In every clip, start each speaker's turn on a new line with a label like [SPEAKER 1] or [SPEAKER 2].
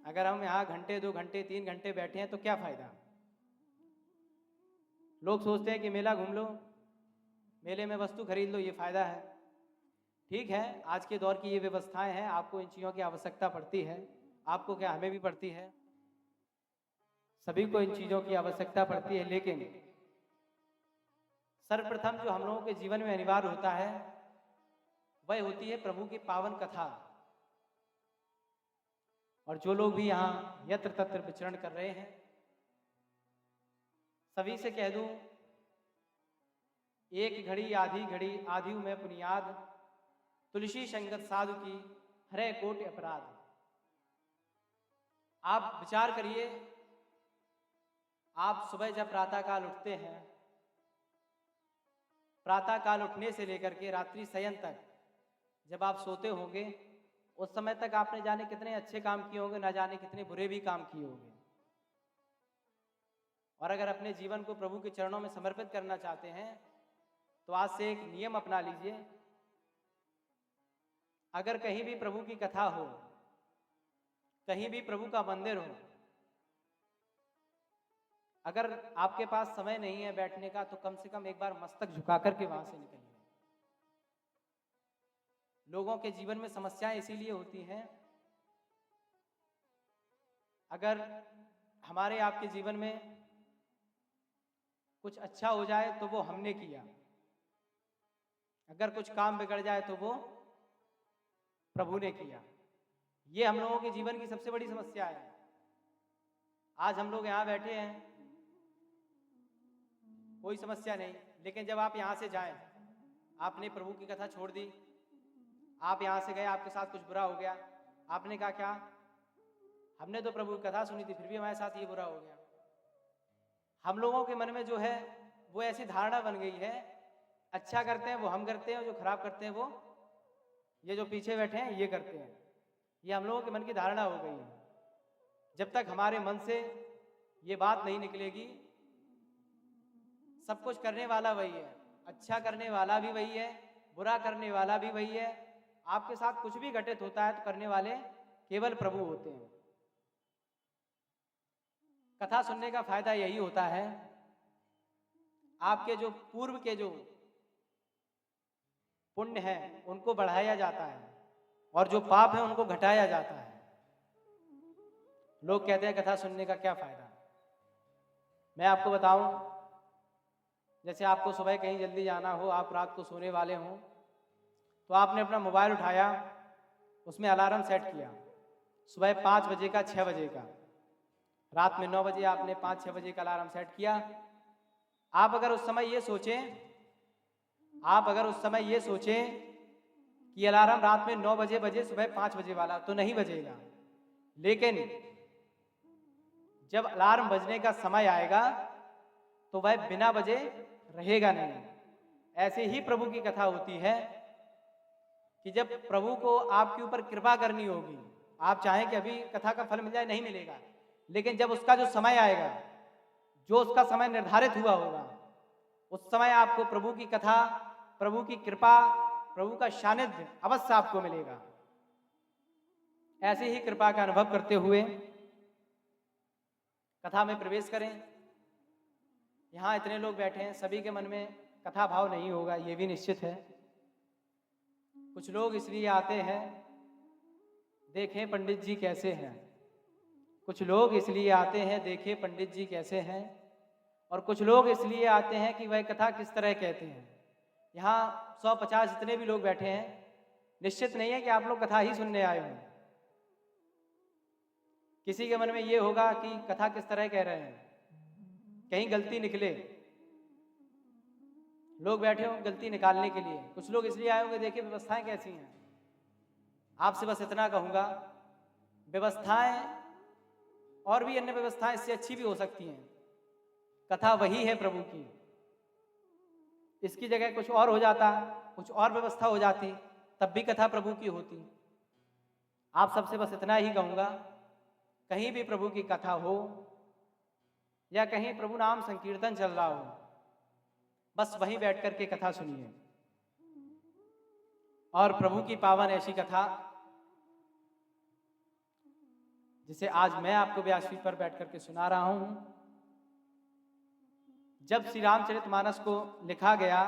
[SPEAKER 1] अगर हम यहाँ घंटे 2 घंटे 3 घंटे बैठे हैं तो क्या फ़ायदा। लोग सोचते हैं कि मेला घूम लो, मेले में वस्तु खरीद लो, ये फ़ायदा है। ठीक है, आज के दौर की ये व्यवस्थाएं हैं, आपको इन चीज़ों की आवश्यकता पड़ती है। आपको क्या, हमें भी पड़ती है, सभी को इन चीज़ों की आवश्यकता पड़ती है। लेकिन सर्वप्रथम जो हम लोगों के जीवन में अनिवार्य होता है वह होती है प्रभु की पावन कथा। और जो लोग भी यहाँ यत्र तत्र विचरण कर रहे हैं, सभी से कह दूं, एक घड़ी आधी में पुनियाद, तुलसी संगत साधु की हरे कोटि अपराध। आप विचार करिए, आप सुबह जब प्रातःकाल उठते हैं, प्रातःकाल उठने से लेकर के रात्रि शयन तक जब आप सोते होंगे, उस समय तक आपने जाने कितने अच्छे काम किए होंगे, ना जाने कितने बुरे भी काम किए होंगे। और अगर अपने जीवन को प्रभु के चरणों में समर्पित करना चाहते हैं तो आज से एक नियम अपना लीजिए। अगर कहीं भी प्रभु की कथा हो, कहीं भी प्रभु का मंदिर हो, अगर आपके पास समय नहीं है बैठने का तो कम से कम एक बार मस्तक झुका करके वहां से निकलिए। लोगों के जीवन में समस्याएं इसीलिए होती हैं, अगर हमारे आपके जीवन में कुछ अच्छा हो जाए तो वो हमने किया, अगर कुछ काम बिगड़ जाए तो वो प्रभु ने किया। ये हम लोगों के जीवन की सबसे बड़ी समस्या है। आज हम लोग यहाँ बैठे हैं, कोई समस्या नहीं, लेकिन जब आप यहाँ से जाएं, आपने प्रभु की कथा छोड़ दी, आप यहाँ से गए, आपके साथ कुछ बुरा हो गया, आपने कहा क्या, हमने तो प्रभु की कथा सुनी थी, फिर भी हमारे साथ ये बुरा हो गया। हम लोगों के मन में जो है वो ऐसी धारणा बन गई है, अच्छा करते हैं वो हम करते हैं, जो खराब करते हैं वो ये जो पीछे बैठे हैं ये करते हैं। ये हम लोगों के मन की धारणा हो गई है। जब तक हमारे मन से ये बात नहीं निकलेगी, सब कुछ करने वाला वही है, अच्छा करने वाला भी वही है, बुरा करने वाला भी वही है। आपके साथ कुछ भी घटित होता है तो करने वाले केवल प्रभु होते हैं। कथा सुनने का फायदा यही होता है, आपके जो पूर्व के जो पुण्य है उनको बढ़ाया जाता है और जो पाप है उनको घटाया जाता है। लोग कहते हैं कथा सुनने का क्या फायदा। मैं आपको बताऊं, जैसे आपको सुबह कहीं जल्दी जाना हो, आप रात को सोने वाले हों, तो आपने अपना मोबाइल उठाया, उसमें अलार्म सेट किया, सुबह 5 बजे का 6 बजे का, रात में 9 बजे आपने 5-6 बजे का अलार्म सेट किया। आप अगर उस समय ये सोचें कि अलार्म रात में 9 बजे बजे, सुबह 5 बजे वाला, तो नहीं बजेगा। लेकिन जब अलार्म बजने का समय आएगा तो वह बिना बजे रहेगा नहीं। ऐसे ही प्रभु की कथा होती है कि जब प्रभु को आपके ऊपर कृपा करनी होगी, आप चाहें कि अभी कथा का फल मिल जाए, नहीं मिलेगा, लेकिन जब उसका जो समय आएगा, जो उसका समय निर्धारित हुआ होगा, उस समय आपको प्रभु की कथा, प्रभु की कृपा, प्रभु का सानिध्य अवश्य आपको मिलेगा। ऐसे ही कृपा का अनुभव करते हुए कथा में प्रवेश करें। यहाँ इतने लोग बैठे हैं, सभी के मन में कथा भाव नहीं होगा, ये भी निश्चित है। कुछ लोग इसलिए आते हैं देखें पंडित जी कैसे हैं, कुछ लोग इसलिए आते हैं देखें पंडित जी कैसे हैं, और कुछ लोग इसलिए आते हैं कि वह कथा किस तरह कहते हैं। यहाँ 150 जितने भी लोग बैठे हैं, निश्चित नहीं है कि आप लोग कथा ही सुनने आए हों। किसी के मन में ये होगा कि कथा किस तरह कह रहे हैं, कहीं गलती निकले। लोग बैठे हों गलती निकालने के लिए, कुछ लोग इसलिए आए होंगे देखिए व्यवस्थाएं कैसी हैं। आपसे बस इतना कहूँगा, व्यवस्थाएं और भी अन्य व्यवस्थाएं इससे अच्छी भी हो सकती हैं, कथा वही है प्रभु की। इसकी जगह कुछ और हो जाता, कुछ और व्यवस्था हो जाती, तब भी कथा प्रभु की होती। आप सबसे बस इतना ही कहूँगा, कहीं भी प्रभु की कथा हो या कहीं प्रभु नाम संकीर्तन चल रहा हो, बस वहीं बैठ कर के कथा सुनिए। और प्रभु की पावन ऐसी कथा जिसे आज मैं आपको व्यासपीठ पर बैठ करके सुना रहा हूँ। जब श्री रामचरितमानस को लिखा गया,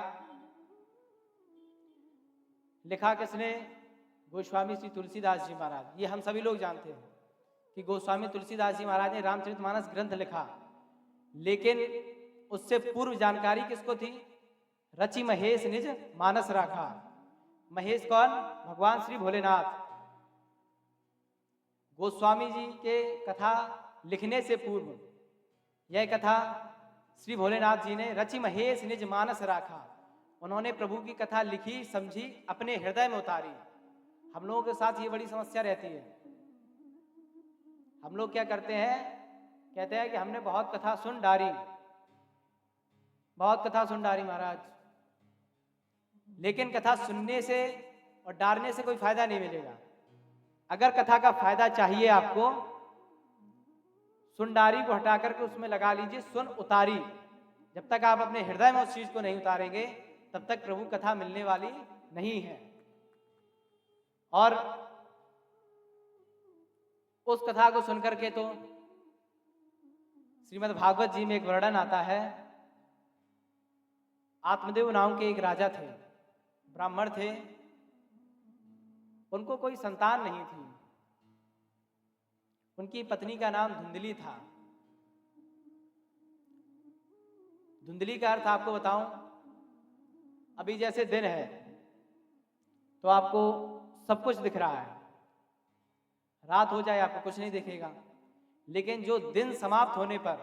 [SPEAKER 1] लिखा किसने? गोस्वामी श्री तुलसीदास जी महाराज। ये हम सभी लोग जानते हैं कि गोस्वामी तुलसीदास जी महाराज ने रामचरितमानस ग्रंथ लिखा, लेकिन उससे पूर्व जानकारी किसको थी? रचि महेश निज मानस राखा। महेश कौन? भगवान श्री भोलेनाथ। गोस्वामी जी के कथा लिखने से पूर्व यह कथा श्री भोलेनाथ जी ने रचि महेश निज मानस राखा। उन्होंने प्रभु की कथा लिखी, समझी, अपने हृदय में उतारी। हम लोगों के साथ ये बड़ी समस्या रहती है। हम लोग क्या करते हैं? कहते हैं कि हमने बहुत कथा सुन डारी, बहुत कथा सुन डारी महाराज, लेकिन कथा सुनने से और डारने से कोई फायदा नहीं मिलेगा। अगर कथा का फायदा चाहिए आपको, सुनडारी को हटा करके उसमें लगा लीजिए सुन उतारी। जब तक आप अपने हृदय में उस चीज को नहीं उतारेंगे, तब तक प्रभु कथा मिलने वाली नहीं है। और उस कथा को सुनकर के तो श्रीमद् भागवत जी में एक वर्णन आता है। आत्मदेव नाम के एक राजा थे, ब्राह्मण थे, उनको कोई संतान नहीं थी। उनकी पत्नी का नाम धुंधली था। धुंधली का अर्थ आपको बताऊं, अभी जैसे दिन है तो आपको सब कुछ दिख रहा है, रात हो जाए आपको कुछ नहीं दिखेगा, लेकिन जो दिन समाप्त होने पर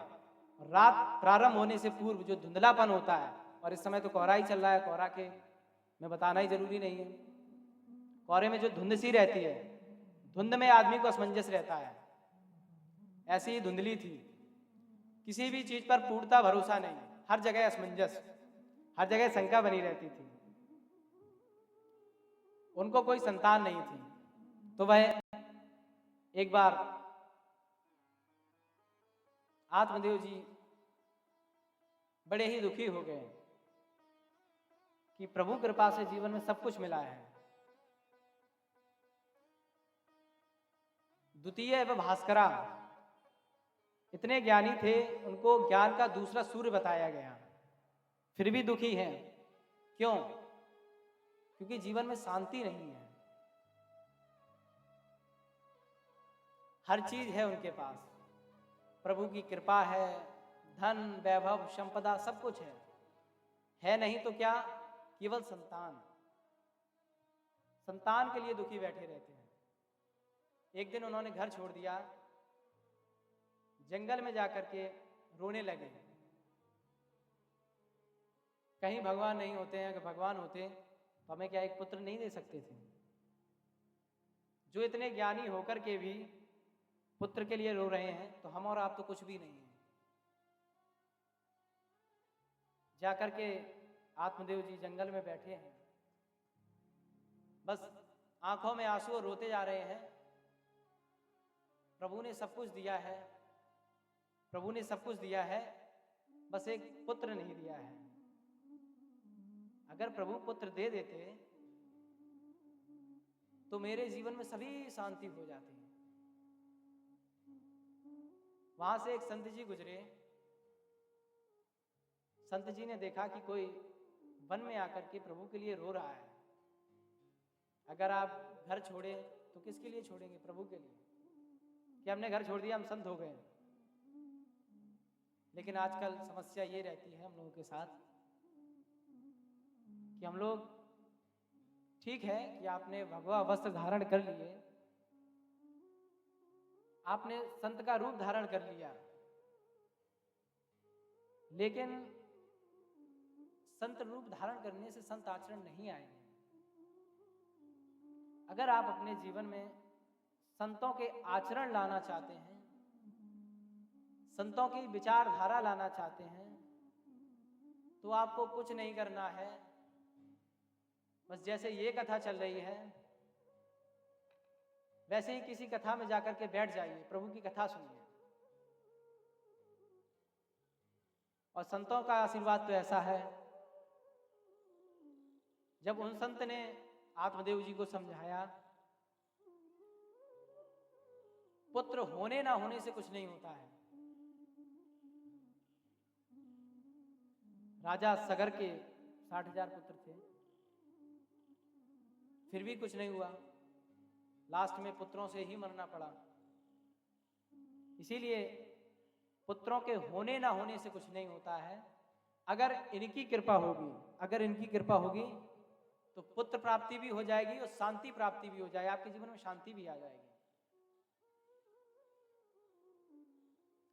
[SPEAKER 1] रात प्रारंभ होने से पूर्व जो धुंधलापन होता है, और इस समय तो कोहरा ही चल रहा है, कोहरा के मैं बताना ही जरूरी नहीं है। कोहरे में जो धुंध सी रहती है, धुंध में आदमी को असमंजस रहता है, ऐसी ही धुंधली थी। किसी भी चीज पर पूर्णता भरोसा नहीं, हर जगह असमंजस, हर जगह शंका बनी रहती थी। उनको कोई संतान नहीं थी, तो वह एक बार आत्मदेव जी बड़े ही दुखी हो गए कि प्रभु कृपा से जीवन में सब कुछ मिला है। द्वितीय एवं भास्करा इतने ज्ञानी थे, उनको ज्ञान का दूसरा सूर्य बताया गया, फिर भी दुखी हैं। क्यों? क्योंकि जीवन में शांति नहीं है। हर चीज है उनके पास, प्रभु की कृपा है, धन वैभव संपदा सब कुछ है नहीं तो क्या? केवल संतान, संतान के लिए दुखी बैठे रहते हैं। एक दिन उन्होंने घर छोड़ दिया, जंगल में जाकर के रोने लगे। कहीं भगवान नहीं होते हैं, अगर भगवान होते तो हमें क्या एक पुत्र नहीं दे सकते थे? जो इतने ज्ञानी होकर के भी पुत्र के लिए रो रहे हैं, तो हम और आप तो कुछ भी नहीं है। जाकर के आत्मदेव जी जंगल में बैठे हैं, बस आंखों में आंसू और रोते जा रहे हैं। प्रभु ने सब कुछ दिया है, प्रभु ने सब कुछ दिया है, बस एक पुत्र नहीं दिया है। अगर प्रभु पुत्र दे देते तो मेरे जीवन में सभी शांति हो जाती। वहां से एक संत जी गुजरे। संत जी ने देखा कि कोई वन में आकर के प्रभु के लिए रो रहा है। अगर आप घर छोड़े तो किसके लिए छोड़ेंगे? प्रभु के लिए। कि हमने घर छोड़ दिया, हम संत हो गए। लेकिन आजकल समस्या ये रहती है हम लोगों के साथ कि हम लोग, ठीक है कि आपने भगवा वस्त्र धारण कर लिए, आपने संत का रूप धारण कर लिया, लेकिन संत रूप धारण करने से संत आचरण नहीं आएंगे। अगर आप अपने जीवन में संतों के आचरण लाना चाहते हैं, संतों की विचारधारा लाना चाहते हैं, तो आपको कुछ नहीं करना है। बस जैसे ये कथा चल रही है, वैसे ही किसी कथा में जाकर के बैठ जाइए, प्रभु की कथा सुनिए। और संतों का आशीर्वाद तो ऐसा है, जब उन संत ने आत्मदेव जी को समझाया पुत्र होने ना होने से कुछ नहीं होता है। राजा सगर के 60,000 पुत्र थे, फिर भी कुछ नहीं हुआ, लास्ट में पुत्रों से ही मरना पड़ा। इसीलिए पुत्रों के होने ना होने से कुछ नहीं होता है। अगर इनकी कृपा होगी तो पुत्र प्राप्ति भी हो जाएगी और शांति प्राप्ति भी हो जाएगी, आपके जीवन में शांति भी आ जाएगी।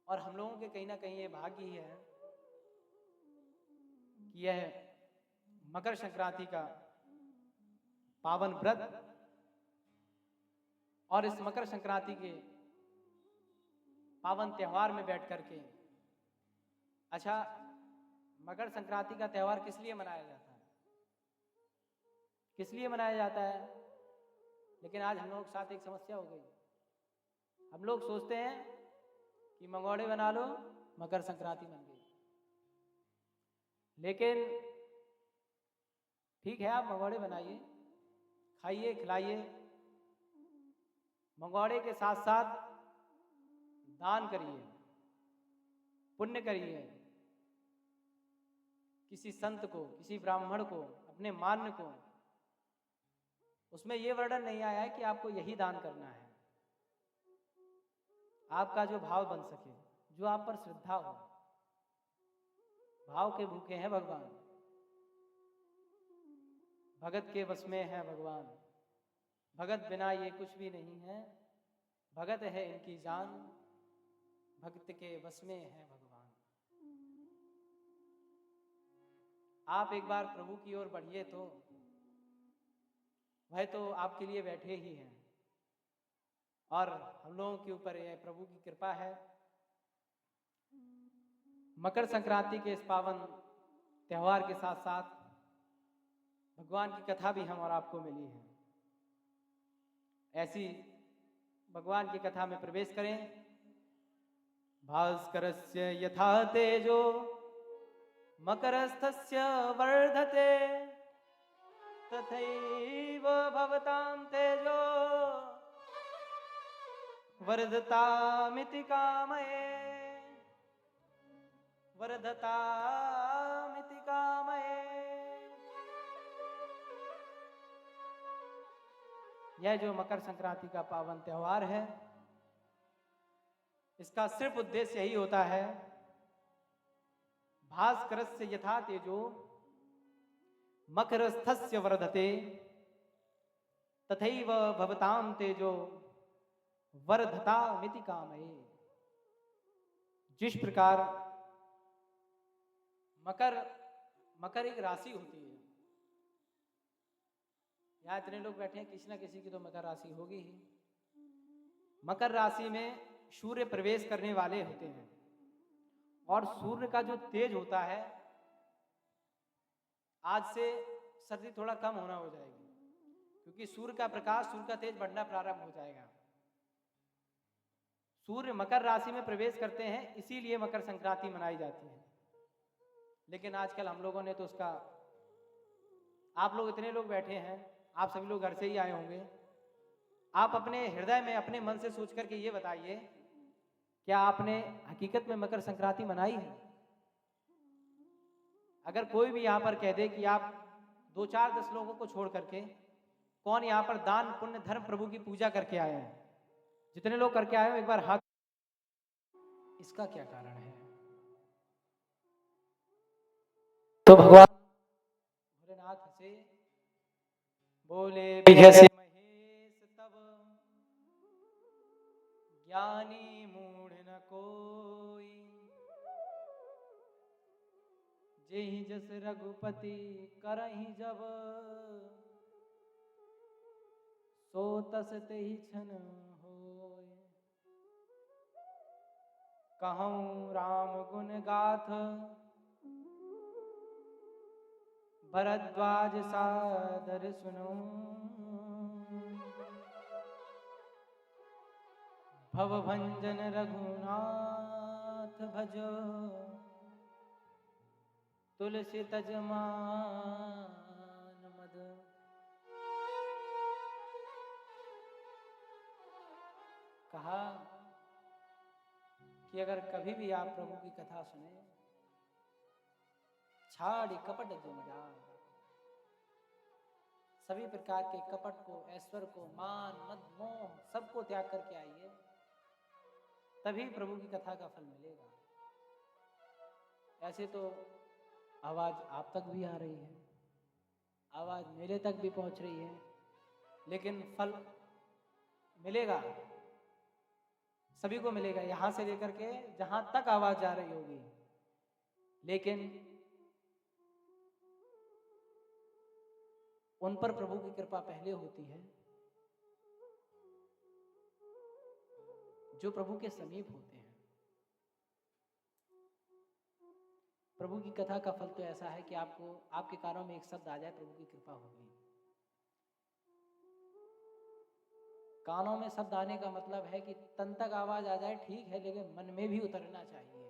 [SPEAKER 1] और हम लोगों के कहीं ना कहीं ये भाग्य ही है कि यह मकर संक्रांति का पावन व्रत और इस मकर संक्रांति के पावन त्योहार में बैठ करके, अच्छा मकर संक्रांति का त्योहार किस लिए मनाया जाता है, किस लिए मनाया जाता है? लेकिन आज हम लोगों के साथ एक समस्या हो गई। हम लोग सोचते हैं कि मंगोड़े बना लो, मकर संक्रांति बन गई। लेकिन ठीक है, आप मंगोड़े बनाइए, खाइए खिलाइए, मंगोड़े के साथ साथ दान करिए, पुण्य करिए, किसी संत को, किसी ब्राह्मण को, अपने मान्य को। उसमें यह वर्णन नहीं आया है कि आपको यही दान करना है। आपका जो भाव बन सके, जो आप पर श्रद्धा हो। भाव के भूखे हैं भगवान, भगत के वश में है भगवान, भगत बिना ये कुछ भी नहीं है, भगत है इनकी जान, भक्त के वश में है भगवान। आप एक बार प्रभु की ओर बढ़िए तो वह तो आपके लिए बैठे ही हैं। और हम लोगों के ऊपर यह प्रभु की कृपा है। मकर संक्रांति के इस पावन त्योहार के साथ साथ भगवान की कथा भी हम और आपको मिली है। ऐसी भगवान की कथा में प्रवेश करें। भास्करस्य यथा तेजो मकरस्थस्य वर्धते तथैव भवतां तेजो वर्धतामिति कामये, वर्धतामिति कामये। यह जो मकर संक्रांति का पावन त्योहार है, इसका सिर्फ उद्देश्य यही होता है, भास्करस्य यथा तेजो मकरस्थस्य वर्धते तथैव भवतां तेजो वर्धतामिति कामये। जिस प्रकार मकर एक राशि होती है, यहाँ इतने लोग बैठे हैं, किसी ना किसी की तो मकर राशि होगी ही। मकर राशि में सूर्य प्रवेश करने वाले होते हैं और सूर्य का जो तेज होता है, आज से सर्दी थोड़ा कम होना हो जाएगी, क्योंकि सूर्य का प्रकाश, सूर्य का तेज बढ़ना प्रारंभ हो जाएगा। सूर्य मकर राशि में प्रवेश करते हैं, इसीलिए मकर संक्रांति मनाई जाती है। लेकिन आजकल हम लोगों ने तो उसका, आप लोग इतने लोग बैठे हैं, आप सभी लोग घर से ही आए होंगे, आप अपने हृदय में, अपने मन से सोच करके ये बताइए, क्या आपने हकीकत में मकर संक्रांति मनाई है? अगर कोई भी यहाँ पर कह दे कि आप 2, 4, 10 लोगों को छोड़ करके कौन यहाँ पर दान पुण्य धर्म प्रभु की पूजा करके आए हैं? जितने लोग करके आए हो एक बार हाथ। इसका क्या कारण है? तो भगवान भोलेनाथ से बोले, महेश तब ज्ञानी मूढ़ न कोई, जेहि जस रघुपति करहि जब, सो तस तेहि छन होय। कहूँ राम गुण गाथ भरद्वाज सादर सुनो, भवभंजन रघुनाथ भजो, तुलसी तजमान मद। कहा कि अगर कभी भी आप प्रभु की कथा सुने, छाड़ी कपट जम जाए, सभी प्रकार के कपट को, ऐश्वर्य को, मान मद मोह सबको त्याग करके आइए, तभी प्रभु की कथा का फल मिलेगा। ऐसे तो आवाज आप तक भी आ रही है, आवाज मेरे तक भी पहुंच रही है, लेकिन फल मिलेगा, सभी को मिलेगा, यहां से लेकर के जहां तक आवाज जा रही होगी। लेकिन उन पर प्रभु की कृपा पहले होती है जो प्रभु के समीप होते हैं। प्रभु की कथा का फल तो ऐसा है कि आपको, आपके कानों में एक शब्द आ जाए, प्रभु की कृपा होगी। कानों में शब्द आने का मतलब है कि तन तक आवाज आ जाए ठीक है, लेकिन मन में भी उतरना चाहिए।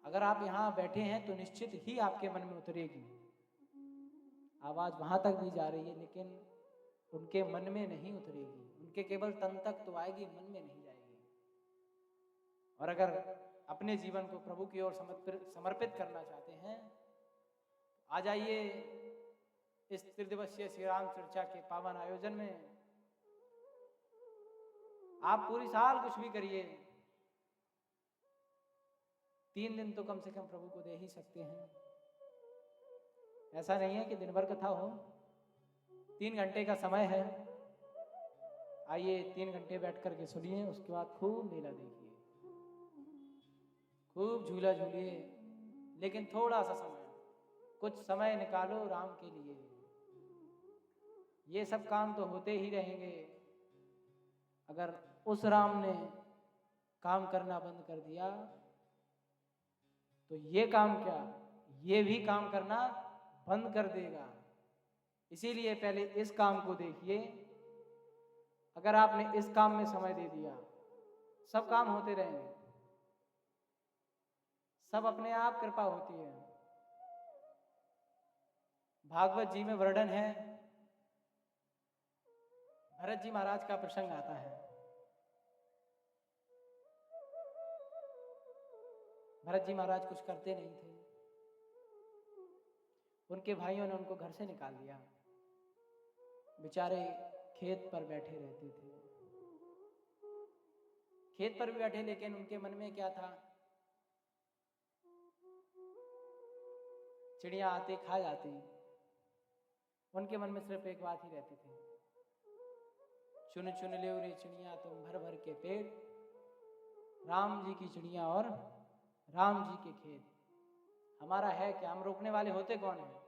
[SPEAKER 1] अगर आप यहां बैठे हैं तो निश्चित ही आपके मन में उतरेगी, आवाज वहां तक भी जा रही है, लेकिन उनके मन में नहीं उतरेगी, उनके केवल तन तक तो आएगी, मन में नहीं जाएगी। और अगर अपने जीवन को प्रभु की ओर समर्पित करना चाहते हैं, आ जाइए इस त्रिदिवसीय श्री राम चर्चा के पावन आयोजन में। आप पूरी साल कुछ भी करिए, 3 दिन तो कम से कम प्रभु को दे ही सकते हैं। ऐसा नहीं है कि दिन भर कथा हो, 3 घंटे का समय है, आइए 3 घंटे बैठ करके सुनिए, उसके बाद खूब मेला देखिए, खूब झूला झूलिए, लेकिन थोड़ा सा समय, कुछ समय निकालो राम के लिए। ये सब काम तो होते ही रहेंगे। अगर उस राम ने काम करना बंद कर दिया तो ये काम क्या, ये भी काम करना बंद कर देगा। इसीलिए पहले इस काम को देखिए। अगर आपने इस काम में समय दे दिया, सब काम होते रहेंगे, सब अपने आप कृपा होती है। भागवत जी में वर्णन है, भरत जी महाराज का प्रसंग आता है। भरत जी महाराज कुछ करते नहीं थे, उनके भाइयों ने उनको घर से निकाल दिया, बेचारे खेत पर बैठे रहते थे। खेत पर भी बैठे, लेकिन उनके मन में क्या था, चिड़िया आती खा जाती, उनके मन में सिर्फ एक बात ही रहती थी, चुन चुन ले रे चिड़िया तुम भर भर के पेट, राम जी की चिड़िया और राम जी के खेत, हमारा है क्या, हम रोकने वाले होते कौन हैं।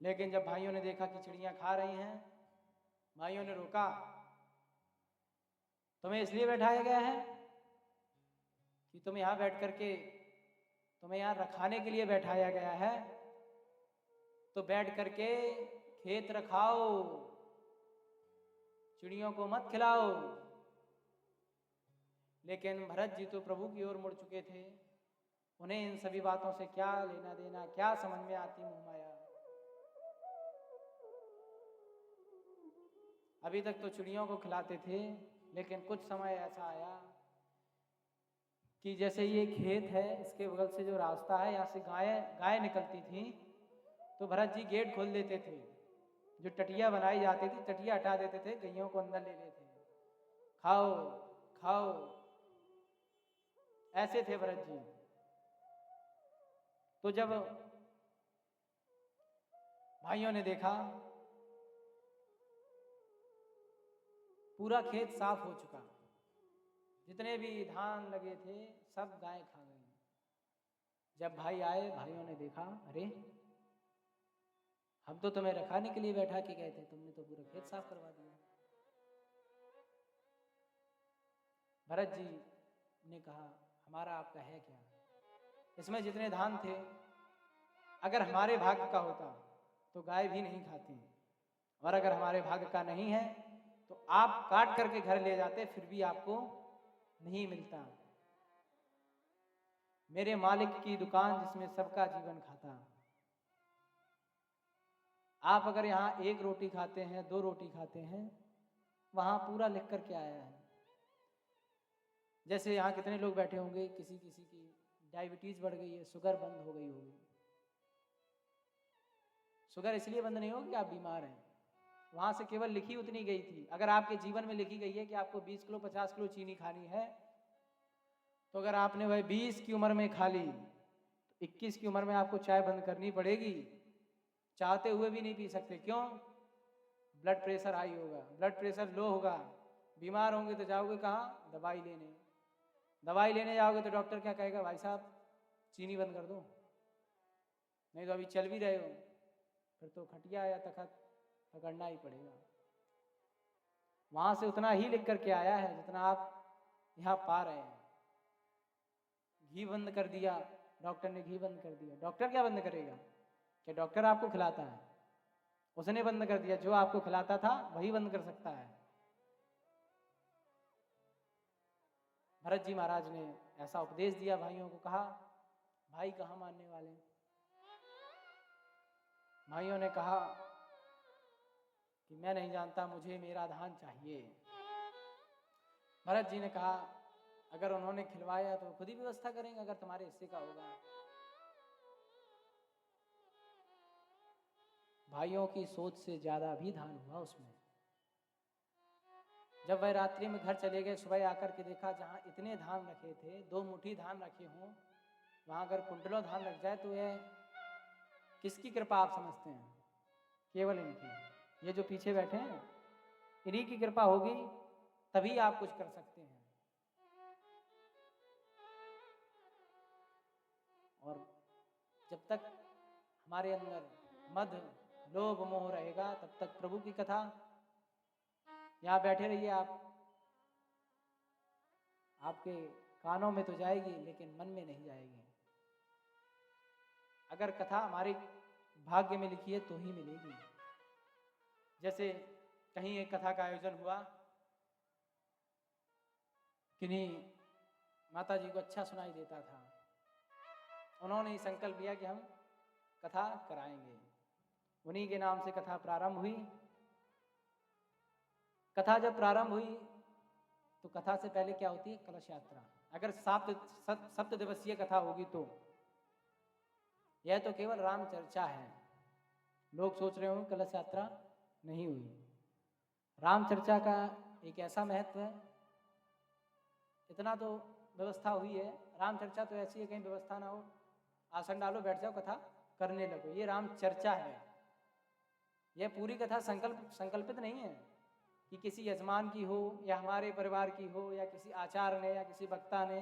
[SPEAKER 1] लेकिन जब भाइयों ने देखा कि चिड़िया खा रही हैं, भाइयों ने रोका, तुम्हें इसलिए बैठाया गया है कि तुम यहां बैठ करके, तुम्हें यहां रखाने के लिए बैठाया गया है, तो बैठ करके खेत रखाओ, चिड़ियों को मत खिलाओ। लेकिन भरत जी तो प्रभु की ओर मुड़ चुके थे, उन्हें इन सभी बातों से क्या लेना देना, क्या समझ में आती मोह माया। अभी तक तो चिड़ियों को खिलाते थे, लेकिन कुछ समय ऐसा आया कि जैसे ये खेत है, इसके बगल से जो रास्ता है, यहाँ से गाय निकलती थी, तो भरत जी गेट खोल देते थे, जो टटिया बनाई जाती थी, टटिया हटा देते थे, गैयों को अंदर ले लेते, खाओ खाओ, ऐसे थे भरत जी। तो जब भाइयों ने देखा पूरा खेत साफ हो चुका, जितने भी धान लगे थे सब गाय खा गई। जब भाई आए, भाइयों ने देखा, अरे हम तो तुम्हें रखाने के लिए बैठा के गए थे, तुमने तो पूरा खेत साफ करवा दिया। भरत जी ने कहा, हमारा आपका है क्या, इसमें जितने धान थे अगर हमारे भाग्य का होता तो गाय भी नहीं खाती, और अगर हमारे भाग्य का नहीं है तो आप काट करके घर ले जाते, फिर भी आपको नहीं मिलता। मेरे मालिक की दुकान जिसमें सबका जीवन खाता, आप अगर यहाँ 1 रोटी खाते हैं, 2 रोटी खाते हैं, वहां पूरा लिख करके आया है, जैसे यहाँ कितने लोग बैठे होंगे, किसी किसी की डायबिटीज़ बढ़ गई है, शुगर बंद हो गई होगी। शुगर इसलिए बंद नहीं होगी कि आप बीमार हैं, वहाँ से केवल लिखी उतनी गई थी। अगर आपके जीवन में लिखी गई है कि आपको 20 किलो 50 किलो चीनी खानी है, तो अगर आपने वह 20 की उम्र में खा ली तो 21 की उम्र में आपको चाय बंद करनी पड़ेगी, चाहते हुए भी नहीं पी सकते। क्यों? ब्लड प्रेशर हाई होगा, ब्लड प्रेशर लो होगा, बीमार होंगे तो जाओगे कहाँ? दवाई लेने। दवाई लेने जाओगे तो डॉक्टर क्या कहेगा? भाई साहब चीनी बंद कर दो, नहीं तो अभी चल भी रहे हो, फिर तो खटिया या तखत पकड़ना ही पड़ेगा। वहाँ से उतना ही लिख करके आया है जितना आप यहाँ पा रहे हैं। घी बंद कर दिया, डॉक्टर ने घी बंद कर दिया। डॉक्टर क्या बंद करेगा? क्या डॉक्टर आपको खिलाता है? उसने बंद कर दिया। जो आपको खिलाता था वही बंद कर सकता है। भरत जी महाराज ने ऐसा उपदेश दिया भाइयों को, कहा भाई कहाँ मानने वाले? भाइयों ने कहा कि मैं नहीं जानता, मुझे मेरा धान चाहिए। भरत जी ने कहा अगर उन्होंने खिलवाया तो खुद ही व्यवस्था करेंगे, अगर तुम्हारे हिस्से का होगा। भाइयों की सोच से ज्यादा भी धान हुआ उसमें। जब वह रात्रि में घर चले गए, सुबह आकर के देखा जहाँ इतने धान रखे थे, 2 मुट्ठी धान रखे हों, वहाँ अगर कुंटलों धान रख जाए तो यह किसकी कृपा आप समझते हैं? केवल इनकी। ये जो पीछे बैठे हैं इन्हीं की कृपा होगी, तभी आप कुछ कर सकते हैं। और जब तक हमारे अंदर मद लोभ मोह रहेगा तब तक प्रभु की कथा, यहाँ बैठे रहिए आप, आपके कानों में तो जाएगी लेकिन मन में नहीं जाएगी। अगर कथा हमारे भाग्य में लिखी है तो ही मिलेगी। जैसे कहीं एक कथा का आयोजन हुआ, किन्हीं माता जी को अच्छा सुनाई देता था, उन्होंने ही संकल्प लिया कि हम कथा कराएंगे। उन्हीं के नाम से कथा प्रारंभ हुई। कथा जब प्रारंभ हुई तो कथा से पहले क्या होती है? कलश यात्रा। अगर सप्त दिवसीय कथा होगी तो यह तो केवल राम चर्चा है। लोग सोच रहे होंगे कलश यात्रा नहीं हुई। राम चर्चा का एक ऐसा महत्व है, इतना तो व्यवस्था हुई है। राम चर्चा तो ऐसी है कहीं व्यवस्था ना हो, आसन डालो बैठ जाओ कथा करने लगो, ये राम चर्चा है। यह पूरी कथा संकल्पित नहीं है कि किसी यजमान की हो या हमारे परिवार की हो या किसी आचार्य ने या किसी वक्ता ने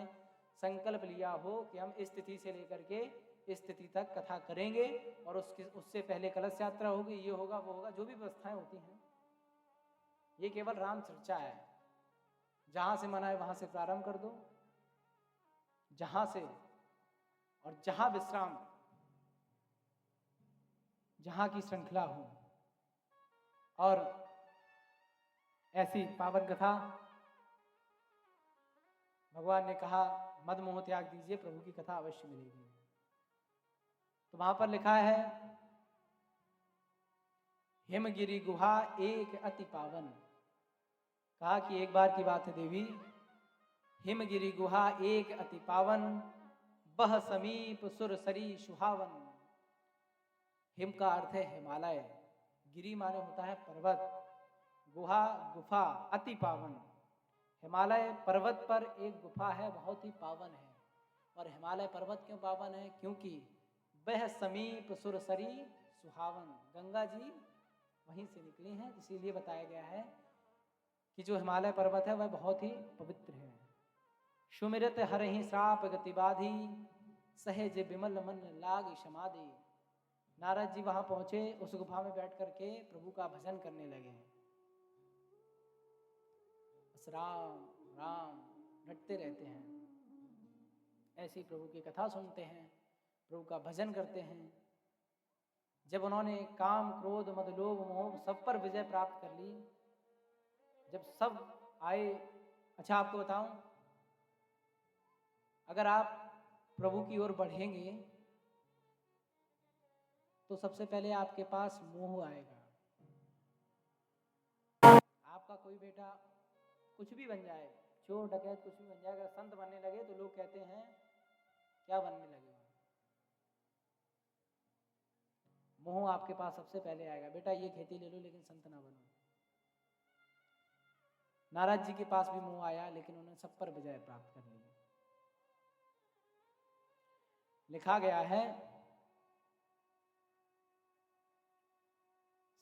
[SPEAKER 1] संकल्प लिया हो कि हम इस तिथि से लेकर के इस तिथि तक कथा करेंगे और उससे पहले कलश यात्रा होगी, ये होगा वो होगा, जो भी व्यवस्थाएं होती हैं, ये केवल राम चर्चा है। जहां से मना है वहां से प्रारंभ कर दो, जहां से और जहां विश्राम, जहां की श्रृंखला हो। और ऐसी पावन कथा भगवान ने कहा मद मोह त्याग दीजिए, प्रभु की कथा अवश्य मिलेगी। तो वहां पर लिखा है हिमगिरी गुहा एक अति पावन। कहा कि एक बार की बात है देवी, हिमगिरी गुहा एक अति पावन, बह समीप सुरसरी सुहावन। हिम का अर्थ है हिमालय, गिरी माने होता है पर्वत, गुहा गुफा, अति पावन। हिमालय पर्वत पर एक गुफा है, बहुत ही पावन है। और हिमालय पर्वत क्यों पावन है? क्योंकि वह समीप सुरसरी सुहावन, गंगा जी वहीं से निकली हैं, इसीलिए बताया गया है कि जो हिमालय पर्वत है वह बहुत ही पवित्र है। सुमिरत हरहि श्राप गति बाधी, सहज विमल मन लाग समाधि। नारद जी वहां पहुंचे, उस गुफा में बैठ करके प्रभु का भजन करने लगे। बस राम राम रटते रहते हैं, ऐसी प्रभु की कथा सुनते हैं, प्रभु का भजन करते हैं। जब उन्होंने काम क्रोध मद लोभ मोह सब पर विजय प्राप्त कर ली, जब सब आए, अच्छा आपको बताऊं, अगर आप प्रभु की ओर बढ़ेंगे तो सबसे पहले आपके पास मोह आएगा। आपका कोई बेटा कुछ भी बन जाए, चोर डकैत कुछ भी बन जाए, अगर संत बनने लगे तो लोग कहते हैं क्या बनने लगे। मोह आपके पास सबसे पहले आएगा, बेटा ये खेती ले लो लेकिन संत ना बनो। नारद जी के पास भी मोह आया, लेकिन उन्होंने सब पर विजय प्राप्त कर ली। लिखा गया है,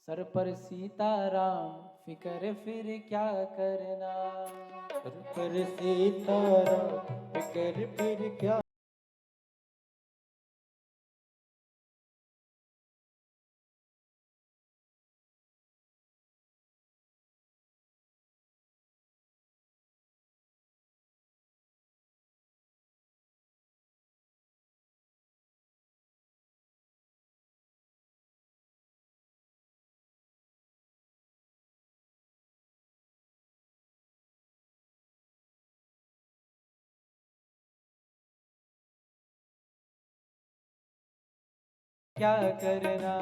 [SPEAKER 1] सर पर सीताराम फिकर फिर क्या करना,
[SPEAKER 2] सर पर सीताराम फिकर फिर क्या,
[SPEAKER 1] क्या करना।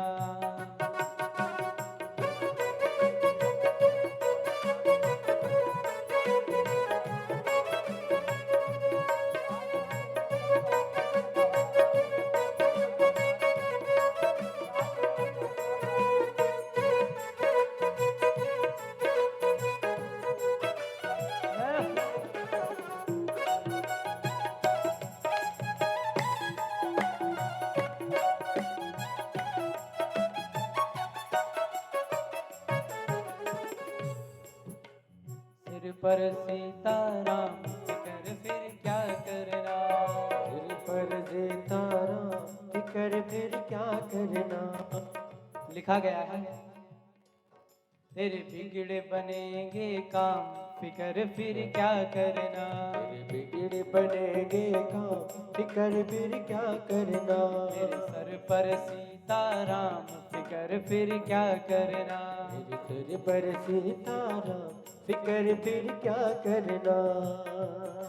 [SPEAKER 1] सिर पर सीताराम फिकर फिर क्या करना,
[SPEAKER 2] सिर पर सीताराम फिकर फिर क्या करना।
[SPEAKER 1] लिखा गया है, तेरे बिगड़े बनेंगे काम फिकर फिर क्या करना,
[SPEAKER 2] तेरे बिगड़ बनेंगे काम फिकर फिर क्या करना।
[SPEAKER 1] मेरे सर पर सीताराम फिकर फिर क्या करना,
[SPEAKER 2] मेरे सर पर सीताराम फिकर फिर क्या करना।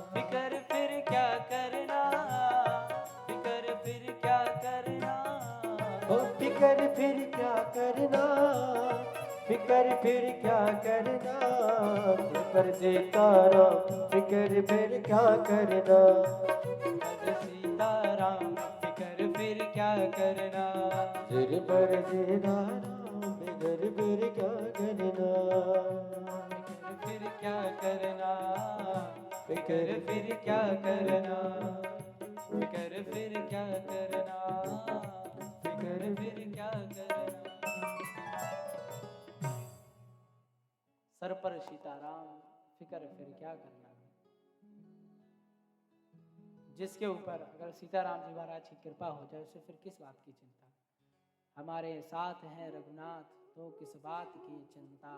[SPEAKER 1] फिकर फिर क्या करना, फिकर फिर क्या करना,
[SPEAKER 2] ओ फिकर फिर क्या करना, फिकर फिर क्या करना। सिर पर सीताराम फिकर फिर क्या करना।
[SPEAKER 1] सर सीताराम फिकर फिर क्या करना,
[SPEAKER 2] सिर पर सीताराम फिकर फिर क्या करना।
[SPEAKER 1] फिर क्या करना, फिकर फिर क्या करना, फिकर फिर क्या करना, फिकर फिर क्या करना। सर पर सीताराम फिकर फिर क्या करना। जिसके ऊपर अगर सीताराम जी महाराज की कृपा हो जाए उसे फिर किस बात की चिंता। हमारे साथ हैं रघुनाथ तो किस बात की चिंता,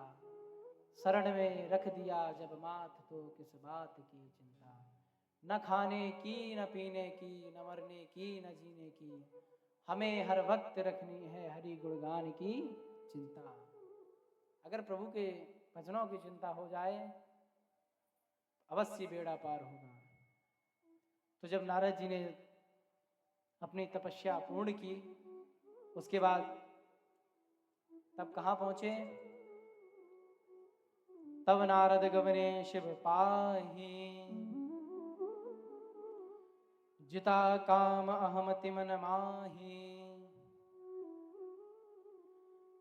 [SPEAKER 1] शरण में रख दिया जब माथ तो किस बात की चिंता। न खाने की न पीने की न मरने की न जीने की, हमें हर वक्त रखनी है हरि गुणगान की चिंता। अगर प्रभु के भजनों की चिंता हो जाए अवश्य बेड़ा पार होगा। तो जब नारद जी ने अपनी तपस्या पूर्ण की उसके बाद तब कहाँ पहुंचे, तब नारद गवने शिव पाही, जिता काम अहमति मन माही।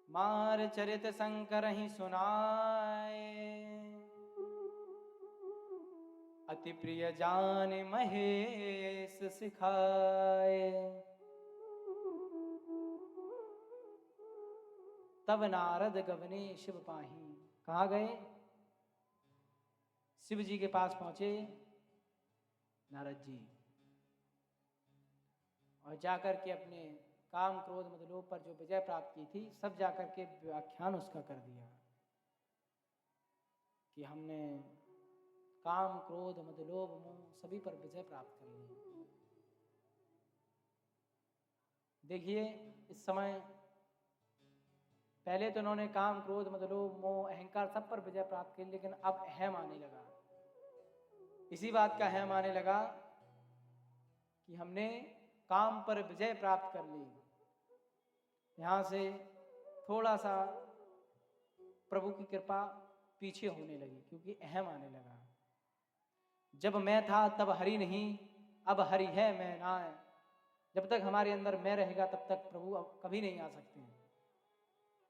[SPEAKER 1] मार चरित शंकर ही सुनाए, अति प्रिय जान महेश सिखाए। तब नारद गवने शिव पाही, कहाँ गए, शिव जी के पास पहुंचे नारद जी, और जाकर के अपने काम क्रोध मद लोभ पर जो विजय प्राप्त की थी सब जाकर के व्याख्यान उसका कर दिया कि हमने काम क्रोध मद लोभ मोह सभी पर विजय प्राप्त कर ली। देखिए इस समय पहले तो उन्होंने काम क्रोध मद लोभ मोह अहंकार सब पर विजय प्राप्त की, लेकिन अब अहम आने लगा। इसी बात का अहम आने लगा कि हमने काम पर विजय प्राप्त कर ली। यहाँ से थोड़ा सा प्रभु की कृपा पीछे होने लगी क्योंकि अहम आने लगा। जब मैं था तब हरि नहीं, अब हरि है मैं ना है। जब तक हमारे अंदर मैं रहेगा तब तक प्रभु अब कभी नहीं आ सकते हैं।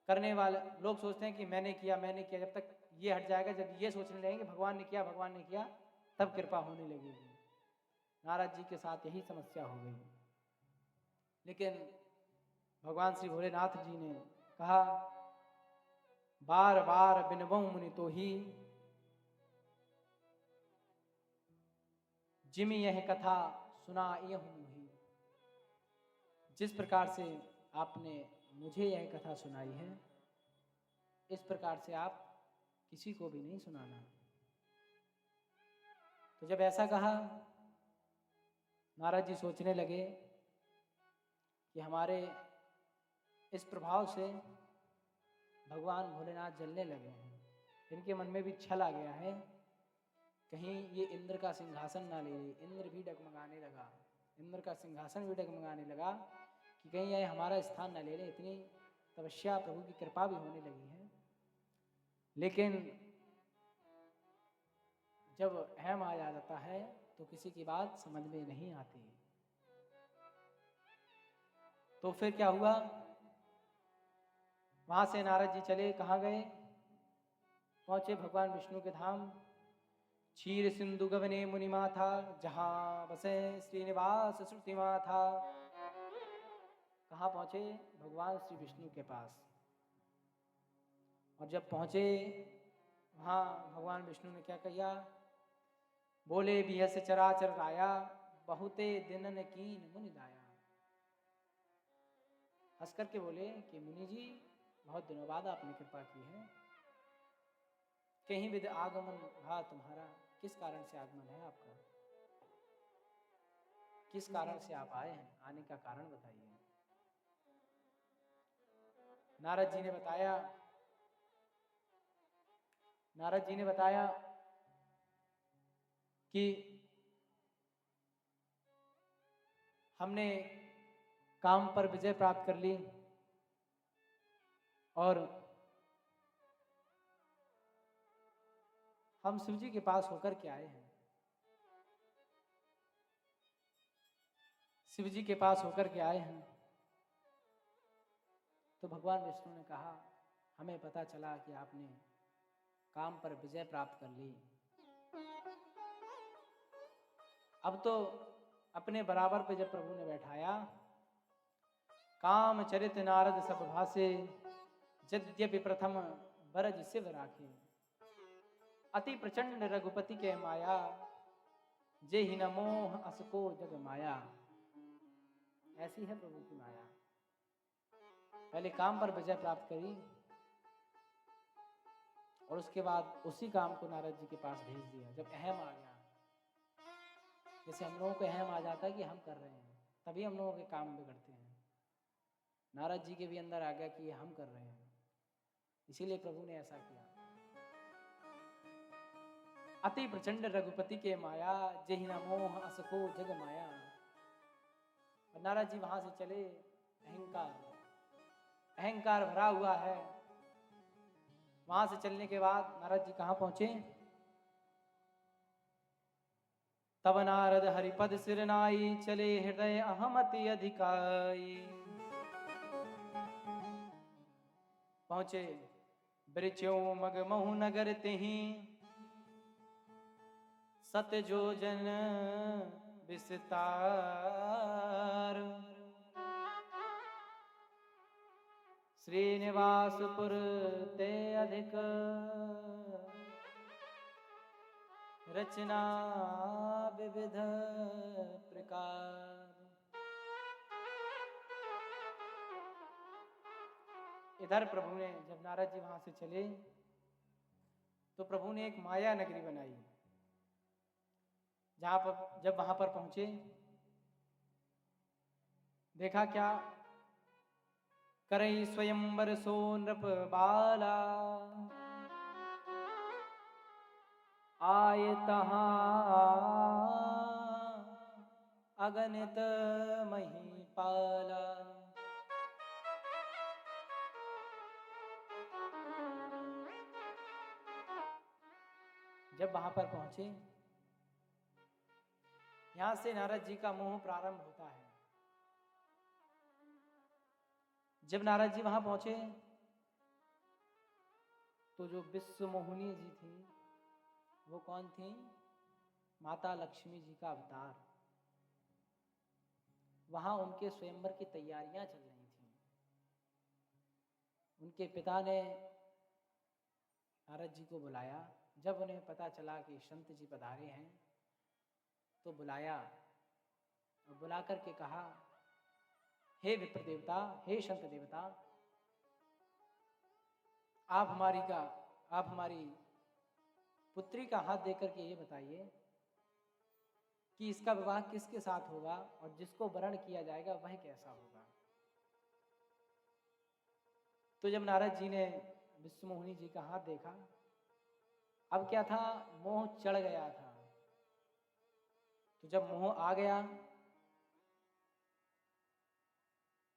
[SPEAKER 1] करने वाले लोग सोचते हैं कि मैंने किया मैंने किया, जब तक ये हट जाएगा, जब ये सोचने लगेंगे भगवान ने किया, तब कृपा होने लगेगी। नारद जी के साथ यही समस्या हो गई। लेकिन भगवान श्री भोलेनाथ जी ने कहा, बार बार बिनबहु मुनि तो ही, जिमि यह कथा सुनाई हूँ। जिस प्रकार से आपने मुझे यह कथा सुनाई है, इस प्रकार से आप किसी को भी नहीं सुनाना। तो जब ऐसा कहा, नारद जी सोचने लगे कि हमारे इस प्रभाव से भगवान भोलेनाथ जलने लगे हैं। इनके मन में भी छल आ गया है, कहीं ये इंद्र का सिंहासन ना ले ले। इंद्र भी डगमगाने लगा, इंद्र का सिंहासन भी डगमगाने लगा कि कहीं ये हमारा स्थान ना ले ले। इतनी तपस्या, प्रभु की कृपा भी होने लगी है। लेकिन जब अहम आ जाता है तो किसी की बात समझ में नहीं आती। तो फिर क्या हुआ, वहां से नारद जी चले, कहाँ गए, पहुंचे भगवान विष्णु के धाम। क्षीर सिंधु गगने मुनिमाथा, जहाँ बसे श्रीनिवास श्रुति माथा। कहाँ पहुंचे, भगवान श्री विष्णु के पास। और जब पहुंचे वहाँ भगवान विष्णु ने क्या कहा, बोले बिहस चराचर राया, बहुते दिनन कीन मुनि दाया। हंस करके बोले कि मुनि जी, बहुत दिनों बाद आपने कृपा की है। कहीं विद आगमन भा तुम्हारा, किस कारण से आगमन है आपका, किस कारण से आप आए हैं, आने का कारण बताइए। नारद जी ने बताया कि हमने काम पर विजय प्राप्त कर ली और हम शिव जी के पास होकर के आए हैं। शिव जी के पास होकर के आए हैं। तो भगवान विष्णु ने कहा, हमें पता चला कि आपने काम पर विजय प्राप्त कर ली। अब तो अपने बराबर पे जब प्रभु ने बैठाया, काम चरित नारद सब भासे, यद्यपि प्रथम बरज शिव राखे। अति प्रचंड रघुपति के माया, जे ही न मोह असको जग माया। ऐसी है प्रभु की माया। पहले काम पर विजय प्राप्त करी और उसके बाद उसी काम को नारद जी के पास भेज दिया। जब अहम आ गया, जैसे हम लोगों को अहम आ जाता है कि हम कर रहे हैं, तभी हम लोगों के काम बिगड़ते हैं। नारद जी के भी अंदर आ गया कि हम कर रहे हैं, इसीलिए प्रभु ने ऐसा किया। अति प्रचंड रघुपति के माया, जेहि न मोह असको जग माया। और नारद जी वहां से चले, अहंकार भरा हुआ है। वहां से चलने के बाद नारद जी कहां पहुंचे, तब नारद हरिपद सिरनाई, चले हृदय अहमति अधिकाई। पहुंचे बृचो मग महु नगर तिहि, सत जोजन विस्तार। श्रीनिवासपुर ते अधिक, रचना विविध प्रकार। इधर प्रभु ने, जब नारद जी वहां से चले तो प्रभु ने एक माया नगरी बनाई। जहां पर जब वहां पर पहुंचे, देखा क्या, करई स्वयंवर सो नृप बाला, आए तहां अगणित महिपाला। जब वहां पर पहुंचे यहां से नारद जी का मोह प्रारंभ होता है। जब नारद जी वहां पहुंचे तो जो विश्व मोहिनी जी थी वो कौन थी? माता लक्ष्मी जी का अवतार। वहां उनके स्वयंवर की तैयारियां चल रही थी। उनके पिता ने नारद जी को बुलाया। जब उन्हें पता चला कि संत जी पधारे हैं तो बुलाया और बुला करके कहा, हे विप्र देवता, हे संत देवता, आप हमारी पुत्री का हाथ देकर के ये बताइए कि इसका विवाह किसके साथ होगा और जिसको वरण किया जाएगा वह कैसा होगा। तो जब नारद जी ने विश्वमोहिनी जी का हाथ देखा, अब क्या था, मोह चढ़ गया था। तो जब मोह आ गया,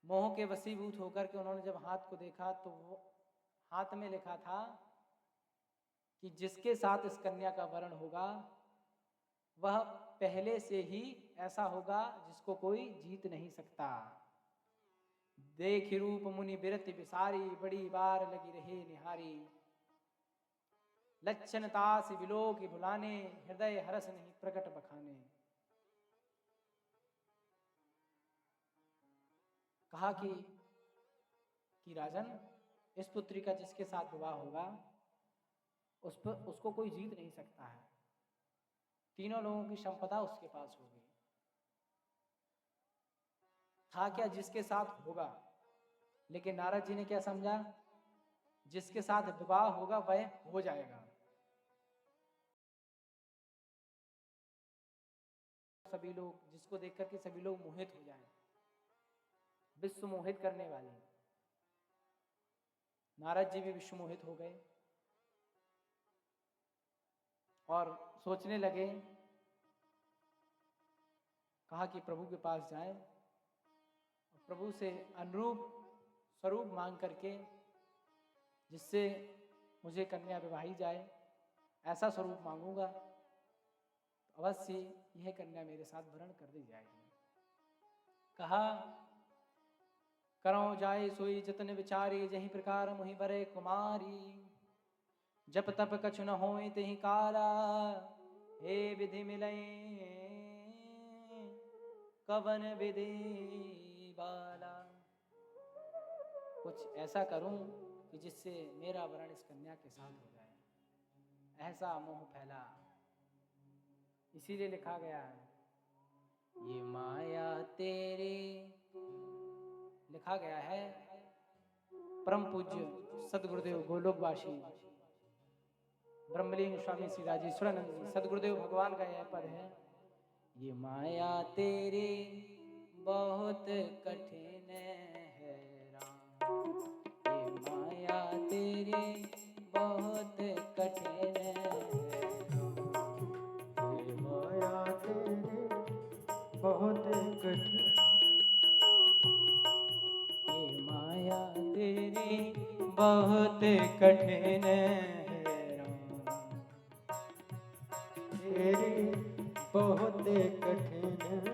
[SPEAKER 1] मोह के वशीभूत होकर के उन्होंने जब हाथ को देखा तो वो हाथ में लिखा था कि जिसके साथ इस कन्या का वरण होगा वह पहले से ही ऐसा होगा जिसको कोई जीत नहीं सकता। देख रूप मुनि बिरति बिसारी, बड़ी बार लगी रहे निहारी। लक्षण तास विलोक भुलाने, हृदय हरस नहीं प्रकट बखाने। कहा कि राजन, इस पुत्री का जिसके साथ विवाह होगा उसको कोई जीत नहीं सकता है। तीनों लोगों की संपदा उसके पास होगी। था क्या जिसके साथ होगा, लेकिन नारद जी ने क्या समझा, जिसके साथ विवाह होगा वह हो जाएगा। सभी लोग जिसको देख करके सभी लोग मोहित हो जाएं, विश्व मोहित करने वाले। नारद जी भी विश्व मोहित हो गए और सोचने लगे। कहा कि प्रभु के पास जाएं और प्रभु से अनुरूप स्वरूप मांग करके जिससे मुझे कन्या विवाही जाए, ऐसा स्वरूप मांगूंगा तो अवश्य यह कन्या मेरे साथ वरण कर दी जाएगी। कहा, करो जाए सोई जतन विचारी, जही प्रकार मुहि बरे कुमारी। जप तप कछु न होए तेहि काला, हे विधि मिलई कवन विधि बाला। कुछ ऐसा करूं कि जिससे मेरा वरण इस कन्या के साथ हो जाए। ऐसा मोह फैला, इसीलिए लिखा गया है, ये माया तेरी। लिखा गया है परम पूज्य सदगुरुदेव गोलोकवासी ब्रह्मलीन स्वामी श्री राजेश्वरानंद सदगुरुदेव भगवान का यह पद है, ये माया तेरी बहुत कठिन है राम। ये माया तेरी बहुत कठिन है राम।
[SPEAKER 2] ये माया तेरी बहुत कठिन,
[SPEAKER 1] ये माया तेरी बहुत कठिन है राम।
[SPEAKER 2] तेरी बहुत कठिन है।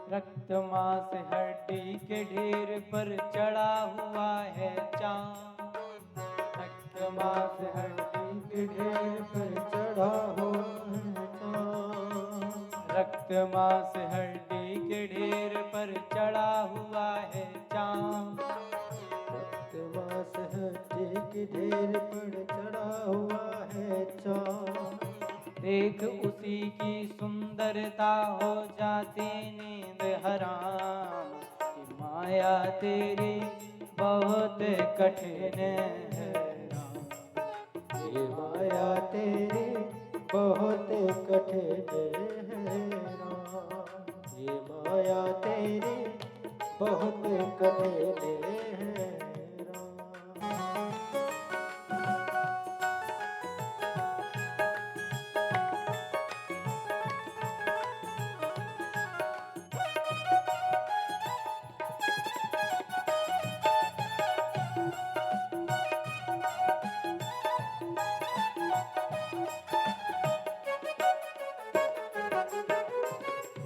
[SPEAKER 1] रक्त मांस हड्डी के ढेर पर चढ़ा हुआ है चाँद।
[SPEAKER 2] रक्त मांस हड्डी के ढेर पर चढ़ा हुआ है चाँद।
[SPEAKER 1] रक्त मांस हड्डी के ढेर पर चढ़ा हुआ है चाँद।
[SPEAKER 2] रक्त मांस हड्डी के ढेर पर चढ़ा हुआ है चाँद।
[SPEAKER 1] देख उसी की सुंदरता हो जाती नींद हराम। कि माया तेरी बहुत कठिन है राम।
[SPEAKER 2] ये माया तेरी बहुत कठिन है राम। ये माया तेरी बहुत कठिन है राम।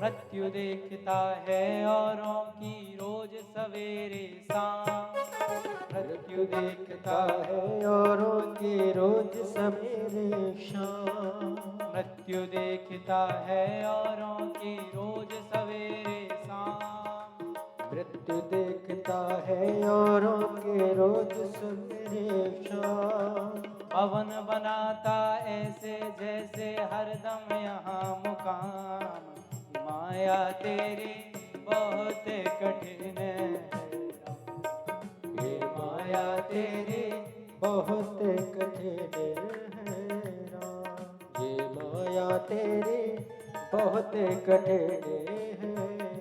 [SPEAKER 1] मृत्यु देखता है औरों की रोज सवेरे शाम।
[SPEAKER 2] मृत्यु देखता है औरों की रोज सवेरे शाम।
[SPEAKER 1] मृत्यु देखता है औरों की रोज सवेरे शाम।
[SPEAKER 2] मृत्यु देखता है औरों के रोज सवेरे शाम।
[SPEAKER 1] पवन बनाता ऐसे जैसे हरदम यहाँ मुकाम। माया तेरी बहुत कठिन है राम।
[SPEAKER 2] ये माया तेरी बहुत कठिन है राम। ये माया तेरी बहुत कठिन है राम।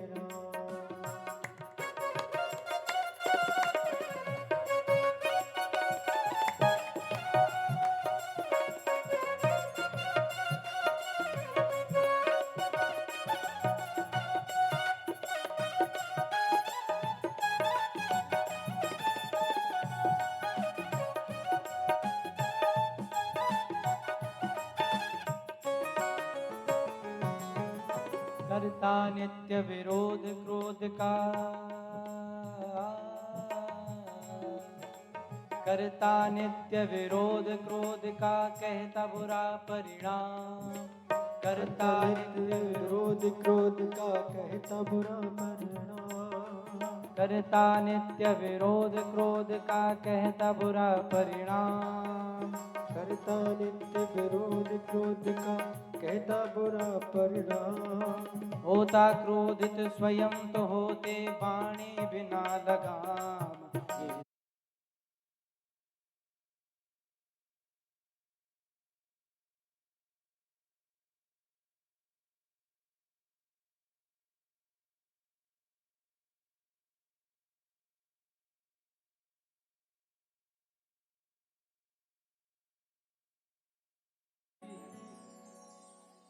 [SPEAKER 1] करता नित्य विरोध क्रोध का। करता नित्य विरोध क्रोध का कहता बुरा परिणाम। करता नित्य
[SPEAKER 2] विरोध क्रोध का कहता बुरा परिणाम।
[SPEAKER 1] करता नित्य विरोध क्रोध का कहता बुरा परिणाम।
[SPEAKER 2] करता नित्य विरोध क्रोध का कहता बुरा परिणाम।
[SPEAKER 1] होता क्रोधित स्वयं तो होते वाणी बिना लगाम।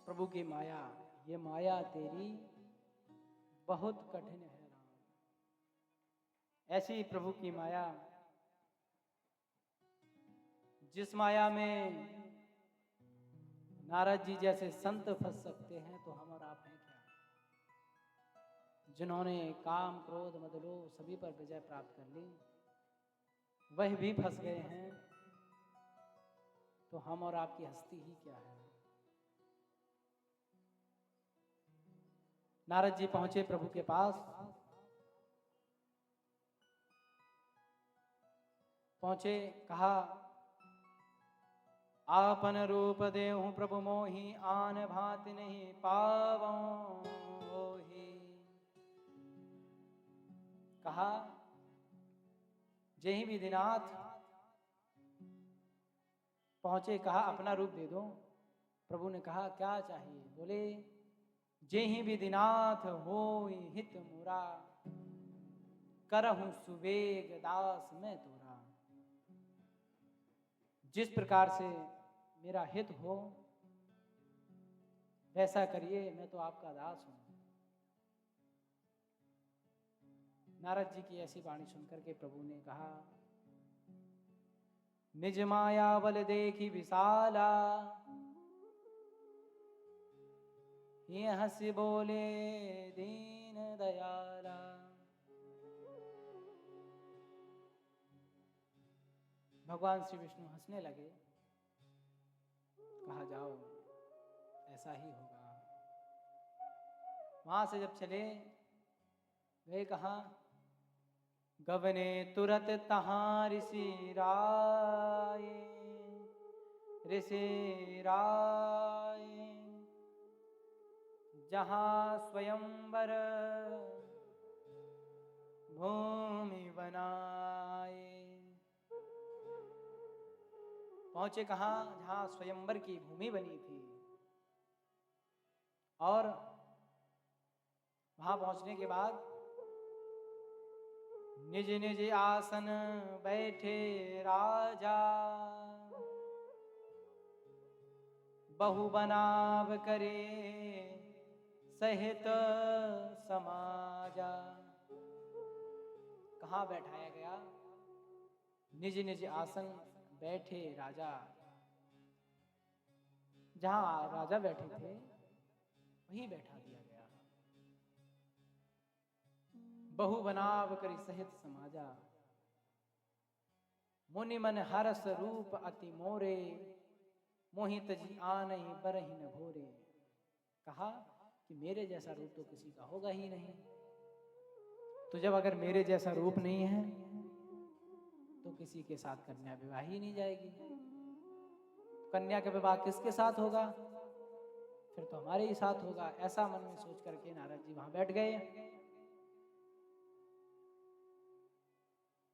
[SPEAKER 1] प्रभु की माया, ये माया तेरी बहुत कठिन है राम। ऐसी प्रभु की माया, जिस माया में नारद जी जैसे संत फंस सकते हैं, तो हम और आप हैं क्या? जिन्होंने काम क्रोध मद लोभ सभी पर विजय प्राप्त कर ली, वह भी फंस गए हैं, तो हम और आपकी हस्ती ही क्या है? नारद जी पहुंचे प्रभु के पास। पहुंचे, कहा आपन रूप देहु प्रभु मोहि, आन भांति नहीं पावों होहि। कहा जेहि विधिनाथ पहुंचे, कहा अपना रूप दे दो। प्रभु ने कहा क्या चाहिए? बोले जेहि विधिनाथ होई हित मुरा, करहु सुवेग दास मैं तोरा। जिस प्रकार से मेरा हित हो वैसा करिए, मैं तो आपका दास हूं। नारद जी की ऐसी वाणी सुनकर के प्रभु ने कहा निज माया बल देखी विशाला, ये हंसी बोले दीन दयाला। भगवान श्री विष्णु हंसने लगे। कहा जाओ ऐसा ही होगा। वहां से जब चले गए, कहा गवने तुरत तहां ऋषि राय, ऋषि राय जहां स्वयंवर भूमि बनाए। पहुंचे कहां? जहां स्वयंवर की भूमि बनी थी। और वहां पहुंचने के बाद निज निज आसन बैठे राजा, बहु बनाव करे सहित समाजा। कहाँ बैठाया गया? निज निज आसन बैठे राजा। जहां राजा बैठे थे वहीं बैठा दिया गया। बहु बनाव करी सहित समाजा, मुनि मन हरस रूप अति मोरे, मोहित जी आनहि बरहि न घोरे। कहा कि मेरे जैसा रूप तो किसी का होगा ही नहीं, तो जब अगर मेरे जैसा रूप नहीं है तो किसी के साथ कन्या विवाह ही नहीं जाएगी। कन्या का विवाह किसके साथ होगा? फिर तो हमारे ही साथ होगा। ऐसा मन में सोच करके नारद जी वहां बैठ गए।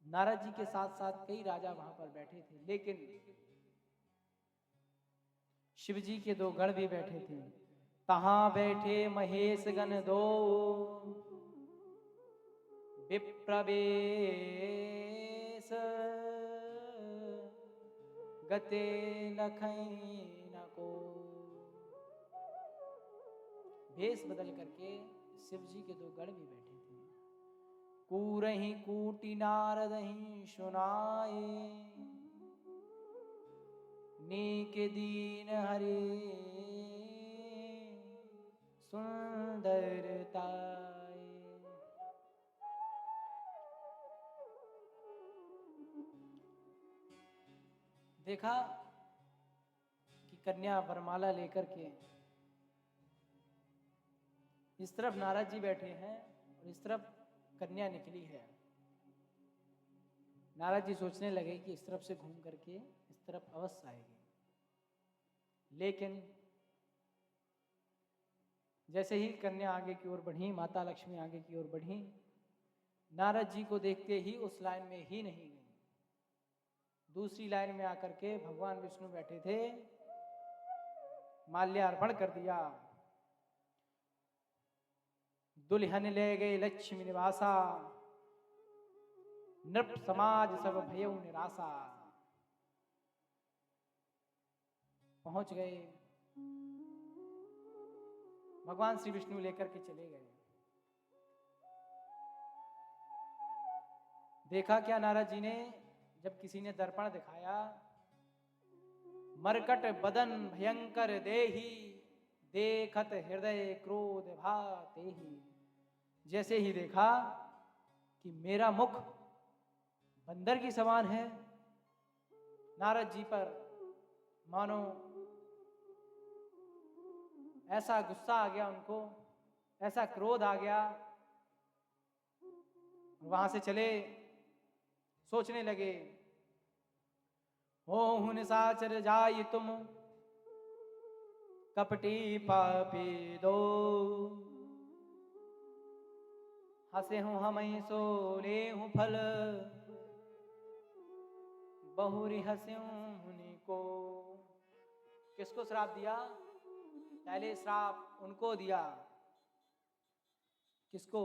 [SPEAKER 1] नारद जी के साथ साथ कई राजा वहां पर बैठे थे, लेकिन शिव जी के 2 गण भी बैठे थे। तहां बैठे महेश गण 2, विप्रवेश गते लखई न को। भेष बदल करके शिव जी के 2 गण भी बैठे थे। कूरहि कूटी नारदहि सुनाए, नीक दीन हरे सुंदरताए। देखा कि कन्या वरमाला लेकर के इस तरफ नारद जी बैठे हैं और इस तरफ कन्या निकली है। नारद जी सोचने लगे कि इस तरफ से घूम करके इस तरफ अवश्य आएगी, लेकिन जैसे ही कन्या आगे की ओर बढ़ी, माता लक्ष्मी आगे की ओर बढ़ी, नारद जी को देखते ही उस लाइन में ही नहीं गई। दूसरी लाइन में आकर के भगवान विष्णु बैठे थे, माल्यार्पण कर दिया। दुल्हन ले गए लक्ष्मी निवासा, नृप समाज सब भयउ निराशा। पहुंच गए, भगवान श्री विष्णु लेकर के चले गए। देखा क्या नारद जी ने, जब किसी ने दर्पण दिखाया, मरकट बदन भयंकर देही, देखत हृदय क्रोध भातेहि। जैसे ही देखा कि मेरा मुख बंदर की समान है, नारद जी पर मानो ऐसा गुस्सा आ गया उनको, ऐसा क्रोध आ गया। वहां से चले, सोचने लगे, हो निशाचर जाई तुम, कपटी पापी दो। हंसे हूं हम सो ले हूं फल, बहुरी हंस्यूं मुनि को। किसको श्राप दिया? पहले श्राप उनको दिया। किसको?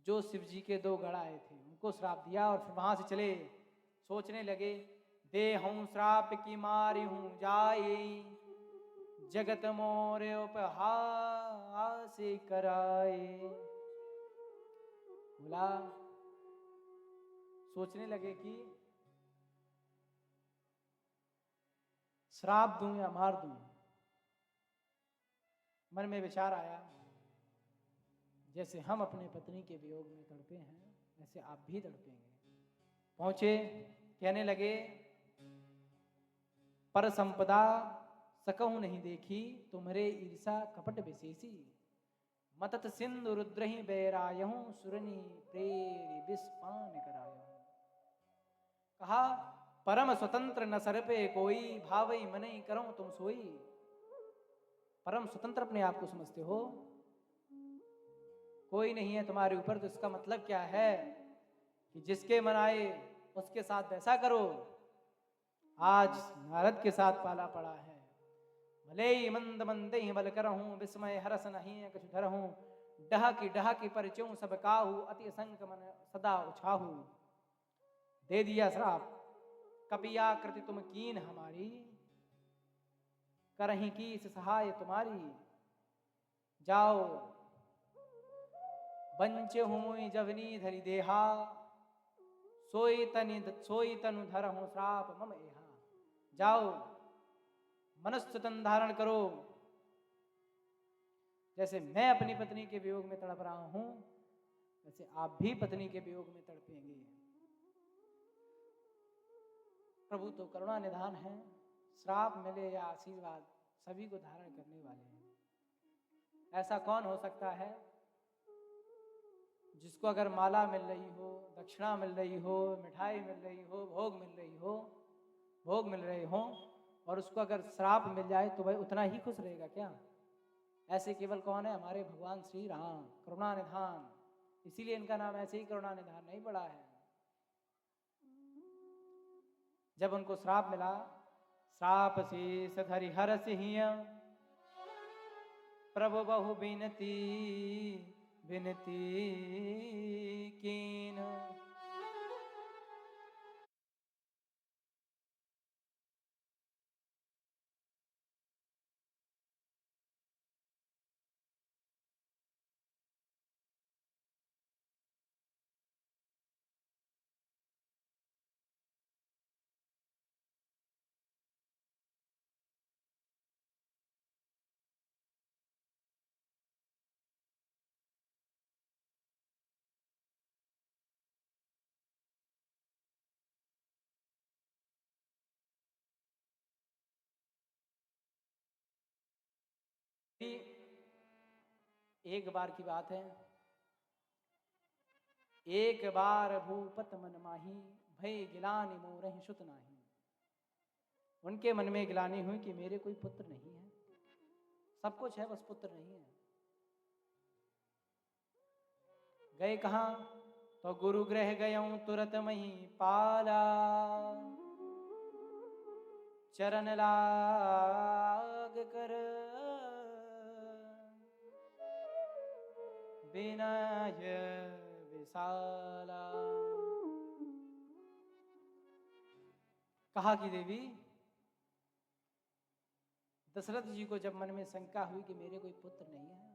[SPEAKER 1] जो शिव जी के 2 गण आए थे उनको श्राप दिया। और फिर वहां से चले, सोचने लगे, दे हूं श्राप की मारी हूं जाए, जगत मोर उपहास कराए। बोला, सोचने लगे कि श्राप दूं या मार दूं। मन में विचार आया, जैसे हम अपने पत्नी के वियोग में तड़पे हैं, वैसे आप भी तड़पेंगे। पहुंचे, कहने लगे, पर संपदा सकहु नहीं देखी, तुम्हारे ईर्षा कपट विशेषी। मतत सिंधु रुद्रहि बैरायहूं, सुरनि प्रेरि विस्पान करायहूं। कहा, परम स्वतंत्र न सर पे कोई, भावई मनई करो तुम सोई। परम स्वतंत्र अपने आप को समझते हो, कोई नहीं है तुम्हारे ऊपर, तो इसका मतलब क्या है कि जिसके मन आए उसके साथ वैसा करो। आज नारद के साथ पाला पड़ा है, भले ही मंद मंदे ही बल करहूँ, विस्मय हरस नहीं कछु धरहूँ, डह की परिचयों सब काहू, अति असंक मन सदा उछाहू। दे दिया श्राप कपिया कृति तुम कीन हमारी, करही की इस सहाय तुम्हारी। जाओ बंच हुई जवनी धरी देहा, सोई तनु धरहूँ श्राप मम एहा। जाओ मनुष्य तन धारण करो, जैसे मैं अपनी पत्नी के वियोग में तड़प रहा हूं, वैसे आप भी पत्नी के वियोग में तड़पेंगे। प्रभु तो करुणा निधान है, श्राप मिले या आशीर्वाद सभी को धारण करने वाले हैं। ऐसा कौन हो सकता है जिसको अगर माला मिल रही हो, दक्षिणा मिल रही हो, मिठाई मिल रही हो, भोग मिल रहे हो, और उसको अगर श्राप मिल जाए तो वह उतना ही खुश रहेगा क्या? ऐसे केवल कौन है? हमारे भगवान श्री राम करुणा निधान। इसीलिए इनका नाम ऐसे ही करुणा निधान नहीं पड़ा है। जब उनको श्राप मिला, श्राप शीस धरि हर सिंह, प्रभु बहु बिनती कीन। एक बार की बात है, एक बार भूपत मन माही, भय गिलानि मोरहि सुत नाही। उनके मन में गिलानी हुई कि मेरे कोई पुत्र नहीं है, सब कुछ है बस पुत्र नहीं है। गए कहाँ? तो गुरु गृह गयऊं तुरत मही पाला, चरण लाग कर विनय विशाला। कहा कि देवी, दशरथ जी को जब मन में शंका हुई कि मेरे कोई पुत्र नहीं है,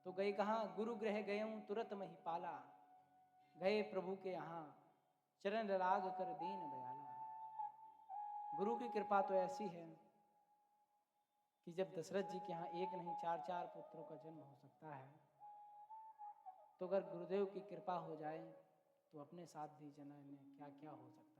[SPEAKER 1] तो गए कहाँ? गुरु गृह गयऊं तुरत मही पाला। गए प्रभु के यहाँ, चरण लाग कर दीन दयाला। गुरु की कृपा तो ऐसी है कि जब दशरथ जी के यहाँ एक नहीं चार पुत्रों का जन्म हो सकता है, तो अगर गुरुदेव की कृपा हो जाए तो अपने साथ भी जन्म में क्या क्या हो सकता है।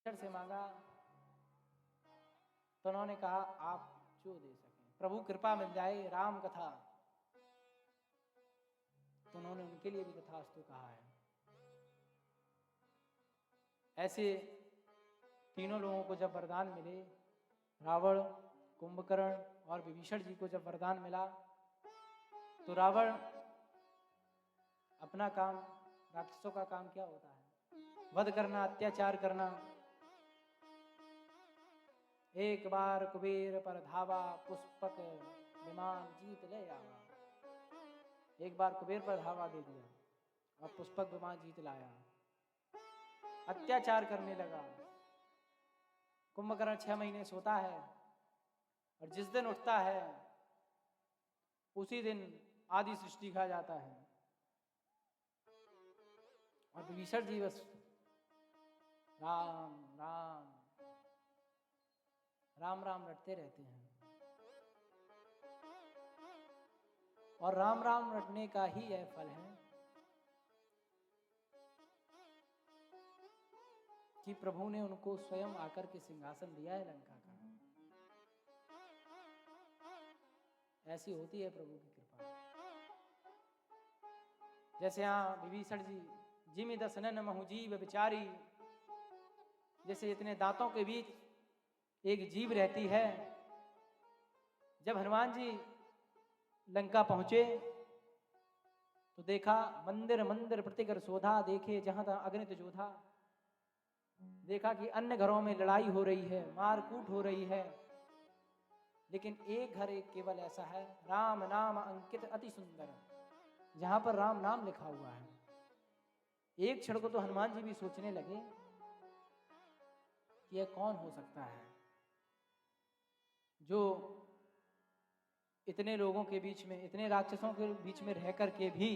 [SPEAKER 1] से मांगा तो उन्होंने कहा आप जो दे सकें, प्रभु कृपा मिल जाए, राम कथा, तो उन्होंने उनके लिए भी तथास्तु कहा है। ऐसे तीनों लोगों को जब वरदान मिले, रावण, कुंभकर्ण और विभीषण जी को जब वरदान मिला, तो रावण अपना काम, राक्षसों का काम क्या होता है? वध करना, अत्याचार करना। एक बार कुबेर पर धावा, पुष्पक विमान जीत ले आवा। एक बार कुबेर पर धावा दे दिया और पुष्पक विमान जीत लाया। अत्याचार करने लगा, कुंभकर्ण 6 महीने सोता है और जिस दिन उठता है उसी दिन आदि सृष्टि खा जाता है। और विभीषण जी बस राम राम राम राम रटते रहते हैं। और राम राम रटने का ही यह फल है कि प्रभु ने उनको स्वयं आकर के सिंहासन दिया है लंका का। ऐसी होती है प्रभु की कृपा। जैसे यहाँ विभीषण जी जिमि दसनन महु जीव विचारी, जैसे इतने दांतों के बीच एक जीव रहती है। जब हनुमान जी लंका पहुंचे तो देखा मंदिर मंदिर प्रतिकर शोधा, देखे जहां तहां अगणित जोधा। देखा कि अन्य घरों में लड़ाई हो रही है, मारकूट हो रही है, लेकिन एक घर एक केवल ऐसा है, राम नाम अंकित अति सुंदर, जहां पर राम नाम लिखा हुआ है। एक क्षण को तो हनुमान जी भी सोचने लगे कि यह कौन हो सकता है जो इतने लोगों के बीच में, इतने राक्षसों के बीच में रह करके भी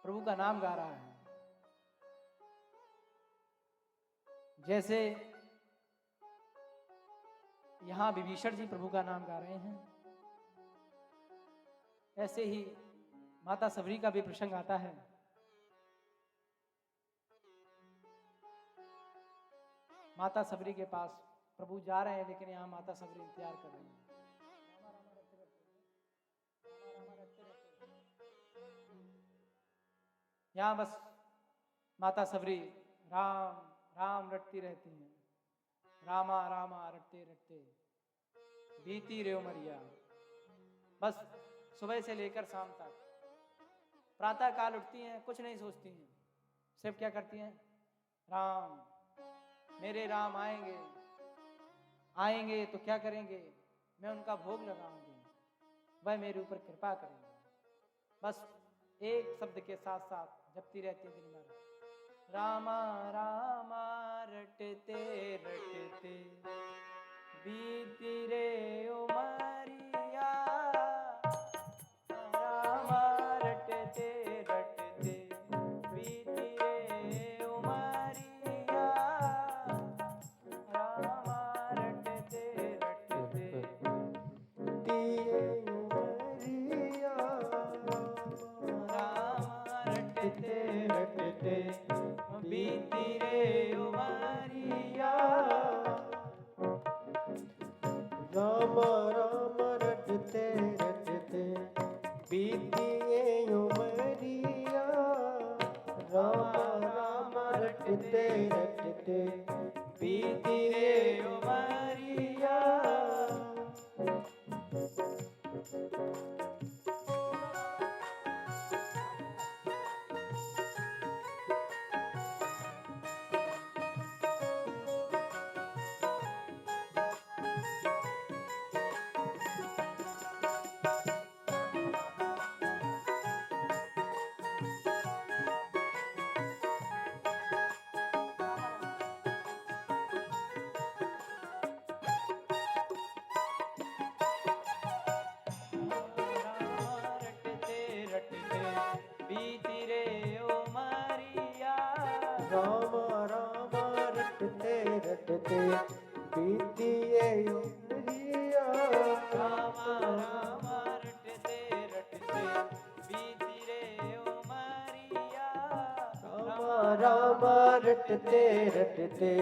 [SPEAKER 1] प्रभु का नाम गा रहा है। जैसे यहां विभीषण जी प्रभु का नाम गा रहे हैं, ऐसे ही माता सबरी का भी प्रसंग आता है। माता सबरी के पास प्रभु जा रहे हैं, लेकिन यहां माता सबरी इंतजार कर रही हैं। यहां बस माता सबरी राम राम रटती रहती हैं। रामा रामा रटते रटते बीती रे उमरिया। बस सुबह से लेकर शाम तक प्रातः काल उठती हैं, कुछ नहीं सोचती हैं, सिर्फ क्या करती हैं, राम मेरे राम आएंगे, आएंगे तो क्या करेंगे, मैं उनका भोग लगाऊंगी, वह मेरे ऊपर कृपा करेंगे। बस एक शब्द के साथ साथ जपती रहती है दिन भर, रामा रामा रटते रटते बीती रे उमरिया। रामा रटते रटते बीती रे उमरिया। रामा रटते रटते
[SPEAKER 2] दिए उमरिया।
[SPEAKER 1] रामा रटते रटते बीती रे उमरिया।
[SPEAKER 2] राम राम रटते रटते बीती उमरिया। राम राम रटते रटते
[SPEAKER 1] बीती रे उमरिया।
[SPEAKER 2] राम राम रटते रटते बीती उमरिया।
[SPEAKER 1] राम राम रटते रटते बीती रे उमरिया।
[SPEAKER 2] राम राम रटते रटते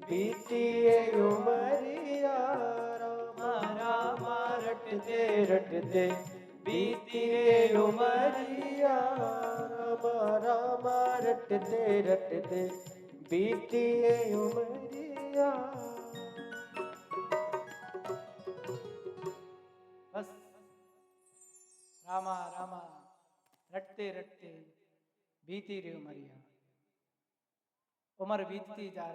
[SPEAKER 2] बीती उमरिया। राम राम रटते रटते बीती उमरिया। राम राम रटते रटते बीती उमरिया।
[SPEAKER 1] बस रामा रामा रटते रटते बीती रे उमरिया। उम्र बीतती जा रही।